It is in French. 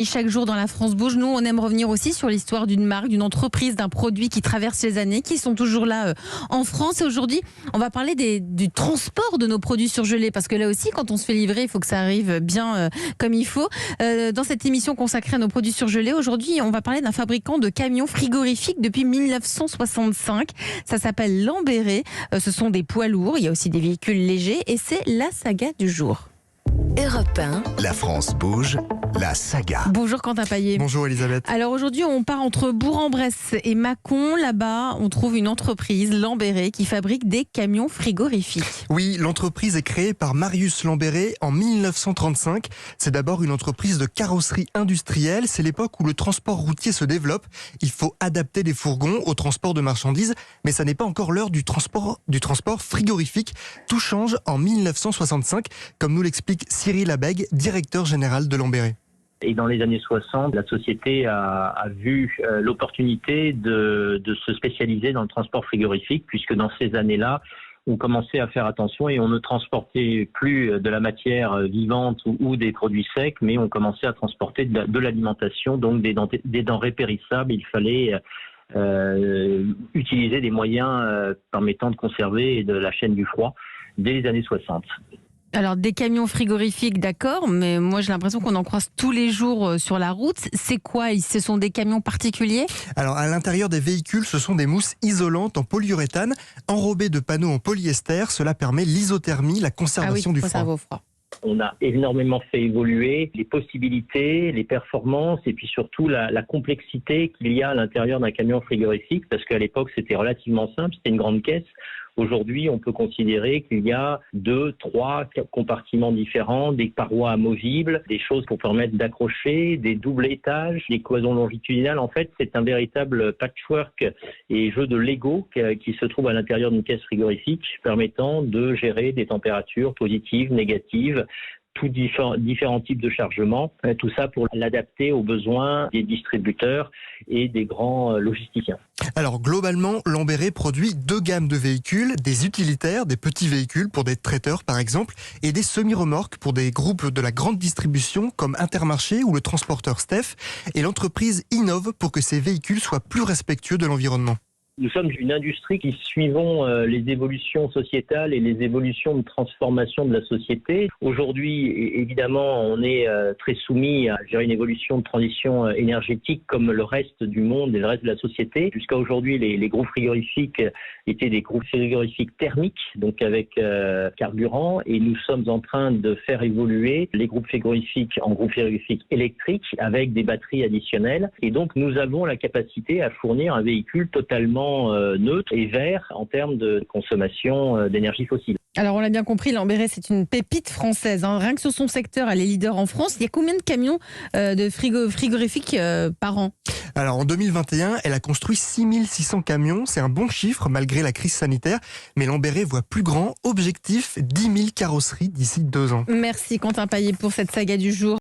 Chaque jour dans la France Bouge, nous on aime revenir aussi sur l'histoire d'une marque, d'une entreprise, d'un produit qui traverse les années, qui sont toujours là en France. Et aujourd'hui, on va parler du transport de nos produits surgelés, parce que là aussi, quand on se fait livrer, il faut que ça arrive bien comme il faut. Dans cette émission consacrée à nos produits surgelés, aujourd'hui, on va parler d'un fabricant de camions frigorifiques depuis 1965. Ça s'appelle Lambéré. Ce sont des poids lourds, il y a aussi des véhicules légers, et c'est la saga du jour. Europe 1. La France bouge, la saga. Bonjour Quentin Paillet. Bonjour Elisabeth. Alors aujourd'hui, on part entre Bourg-en-Bresse et Mâcon. Là-bas, on trouve une entreprise, Lambéré, qui fabrique des camions frigorifiques. Oui, l'entreprise est créée par Marius Lambéré en 1935. C'est d'abord une entreprise de carrosserie industrielle. C'est l'époque où le transport routier se développe. Il faut adapter les fourgons au transport de marchandises, mais ça n'est pas encore l'heure du transport frigorifique. Tout change en 1965, comme nous l'explique Cyril Abeg, directeur général de Lambéré. Et dans les années 60, la société a vu l'opportunité de se spécialiser dans le transport frigorifique, puisque dans ces années-là, on commençait à faire attention et on ne transportait plus de la matière vivante ou des produits secs, mais on commençait à transporter de l'alimentation, donc des denrées périssables. Il fallait utiliser des moyens permettant de conserver de la chaîne du froid dès les années 60. Alors des camions frigorifiques, d'accord, mais moi j'ai l'impression qu'on en croise tous les jours sur la route. C'est quoi? Ce sont des camions particuliers? Alors à l'intérieur des véhicules, ce sont des mousses isolantes en polyuréthane, enrobées de panneaux en polyester. Cela permet l'isothermie, la conservation du froid. On a énormément fait évoluer les possibilités, les performances et puis surtout la complexité qu'il y a à l'intérieur d'un camion frigorifique, parce qu'à l'époque c'était relativement simple, c'était une grande caisse. Aujourd'hui, on peut considérer qu'il y a 2, 3 compartiments différents, des parois amovibles, des choses pour permettre d'accrocher, des doubles étages, des cloisons longitudinales. En fait, c'est un véritable patchwork et jeu de Lego qui se trouve à l'intérieur d'une caisse frigorifique, permettant de gérer des températures positives, négatives, tous différents types de chargement, tout ça pour l'adapter aux besoins des distributeurs et des grands logisticiens. Alors globalement, Lambéré produit 2 gammes de véhicules, des utilitaires, des petits véhicules pour des traiteurs par exemple, et des semi-remorques pour des groupes de la grande distribution comme Intermarché ou le transporteur Steph. Et l'entreprise innove pour que ces véhicules soient plus respectueux de l'environnement. Nous sommes une industrie qui suivons les évolutions sociétales et les évolutions de transformation de la société. Aujourd'hui, évidemment, on est très soumis à une évolution de transition énergétique comme le reste du monde et le reste de la société. Jusqu'à aujourd'hui, les groupes frigorifiques étaient des groupes frigorifiques thermiques, donc avec carburant, et nous sommes en train de faire évoluer les groupes frigorifiques en groupes frigorifiques électriques avec des batteries additionnelles. Et donc, nous avons la capacité à fournir un véhicule totalement neutre et vert en termes de consommation d'énergie fossile. Alors on l'a bien compris, Lambéré c'est une pépite française. Rien que sur son secteur, elle est leader en France. Il y a combien de camions de frigorifiques par an? Alors en 2021, elle a construit 6600 camions. C'est un bon chiffre malgré la crise sanitaire. Mais Lambéré voit plus grand. Objectif, 10 000 carrosseries d'ici 2 ans. Merci Quentin Paillet pour cette saga du jour.